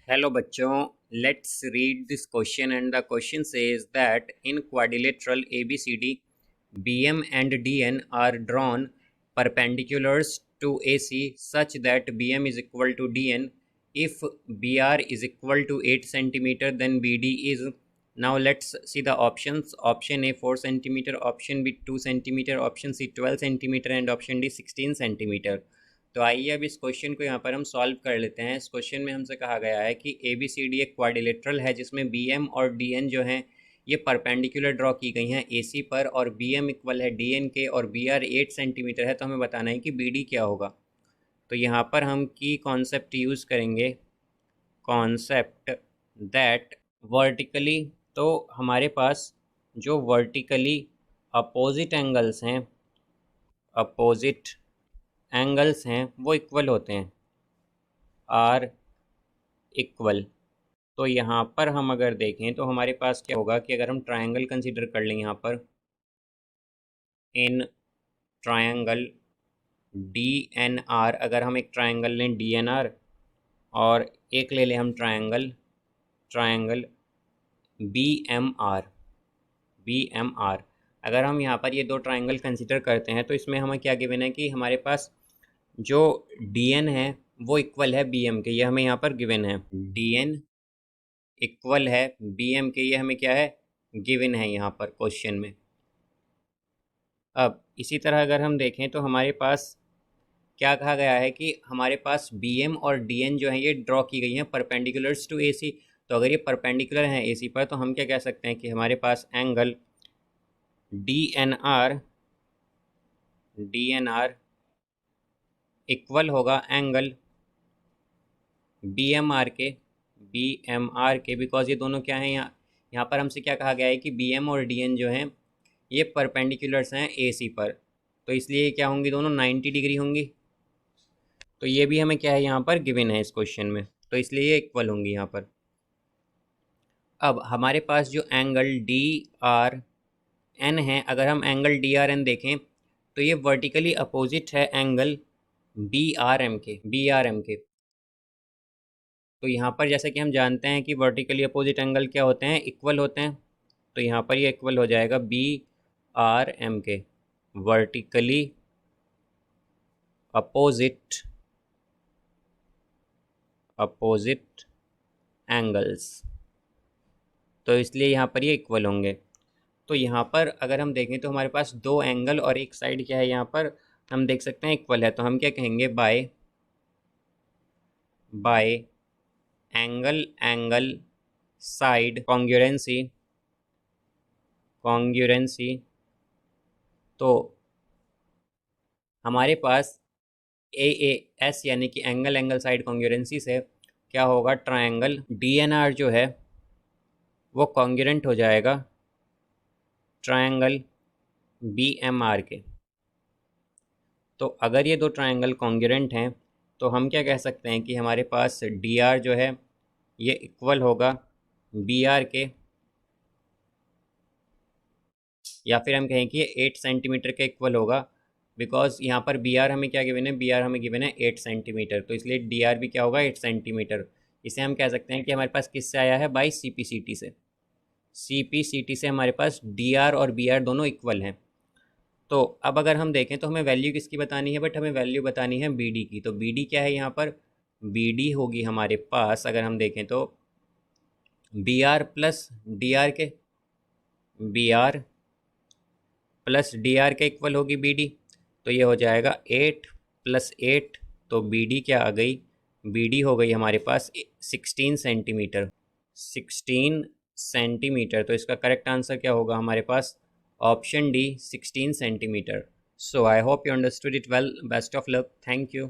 Hello bachcho, let's read this question, and the question says that in quadrilateral ABCD, BM and DN are drawn perpendiculars to AC such that BM is equal to DN. If BR is equal to 8 centimeter, then BD is. Now let's see the options. Option A 4 centimeter, option B 2 centimeter, option C 12 centimeter and option D 16 centimeter. तो आइए अब इस question को यहाँ पर हम solve कर लेते हैं। इस क्वेश्चन में हमसे कहा गया है कि ए बी सी डी एक क्वाड्रिलेटरल है जिसमें बी एम और डी एन जो हैं ये परपेंडिकुलर ड्रॉ की गई हैं ए सी पर, और बी एम इक्वल है डी एन के और बी आर 8 सेंटीमीटर है। तो हमें बताना है कि बी डी क्या होगा। तो यहाँ पर हम की कॉन्सेप्ट यूज़ करेंगे, कॉन्सेप्ट दैट वर्टिकली। तो हमारे पास जो वर्टिकली अपोजिट एंगल्स हैं, अपोजिट एंगल्स हैं वो इक्वल होते हैं, आर इक्वल। तो यहाँ पर हम अगर देखें तो हमारे पास क्या होगा कि अगर हम ट्रायंगल कंसीडर कर लें यहाँ पर, in triangle D N R, अगर हम एक ट्रायंगल लें डी एन आर और एक ले लें हम ट्रायंगल बी एम आर, अगर हम यहाँ पर ये दो ट्रायंगल कंसीडर करते हैं तो इसमें हमें क्या गिवन है कि हमारे पास जो डी एन है वो इक्वल है बी एम के, ये हमें यहाँ पर गिवन है। डी एन इक्वल है बी एम के, ये हमें क्या है, गिवन है यहाँ पर क्वेश्चन में। अब इसी तरह अगर हम देखें तो हमारे पास क्या कहा गया है कि हमारे पास बी एम और डी एन जो है ये ड्रॉ की गई हैं परपेंडिकुलर्स टू ए सी। तो अगर ये परपेंडिकुलर हैं ए सी पर तो हम क्या कह सकते हैं कि हमारे पास angle D N R equal होगा एंगल बी एम आर के, बिकॉज ये दोनों क्या हैं, यहाँ पर हमसे क्या कहा गया है कि बी एम और डी एन जो हैं ये परपेंडिकुलर्स हैं ए सी पर, तो इसलिए क्या होंगी, दोनों 90 डिग्री होंगी। तो ये भी हमें क्या है यहाँ पर गिवन है इस क्वेश्चन में, तो इसलिए ये इक्वल होंगी यहाँ पर। अब हमारे पास जो एंगल डी आर एन है, अगर हम एंगल डी आर एन देखें तो ये वर्टिकली अपोजिट है एंगल बी आर एम के। तो यहाँ पर जैसे कि हम जानते हैं कि वर्टिकली अपोजिट एंगल क्या होते हैं, इक्वल होते हैं। तो यहाँ पर ये इक्वल हो जाएगा बी आर एम के, वर्टिकली अपोजिट एंगल्स, तो इसलिए यहाँ पर ये इक्वल होंगे। तो यहाँ पर अगर हम देखें तो हमारे पास दो एंगल और एक साइड क्या है, यहाँ पर हम देख सकते हैं इक्वल है। तो हम क्या कहेंगे, बाय एंगल साइड कॉन्ग्रुएंसी। तो हमारे पास AAS यानी कि एंगल साइड कॉन्ग्रुएंसी से क्या होगा, ट्रायंगल DNR जो है वो कॉन्ग्रुएंट हो जाएगा ट्रायंगल BMR के। तो अगर ये दो ट्रायंगल कॉन्ग्रुएंट हैं तो हम क्या कह सकते हैं कि हमारे पास DR जो है ये इक्वल होगा BR के, या फिर हम कहें कि ये 8 सेंटीमीटर के इक्वल होगा, बिकॉज यहाँ पर BR हमें क्या गिवन है, BR हमें गिवन है 8 सेंटीमीटर, तो इसलिए DR भी क्या होगा, 8 सेंटीमीटर। इसे हम कह सकते हैं कि हमारे पास किससे आया है, बाई CPCT से हमारे पास DR और BR दोनों इक्वल हैं। तो अब अगर हम देखें तो हमें वैल्यू किसकी बतानी है, बट हमें वैल्यू बतानी है BD की। तो BD क्या है यहाँ पर, BD होगी हमारे पास, अगर हम देखें तो BR प्लस DR के, BR प्लस DR के इक्वल होगी BD। तो ये हो जाएगा 8 + 8, तो BD क्या आ गई, BD हो गई हमारे पास 16 सेंटीमीटर। तो इसका करेक्ट आंसर क्या होगा हमारे पास, option D 16 centimetre. So I hope you understood it well. Best of luck, thank you.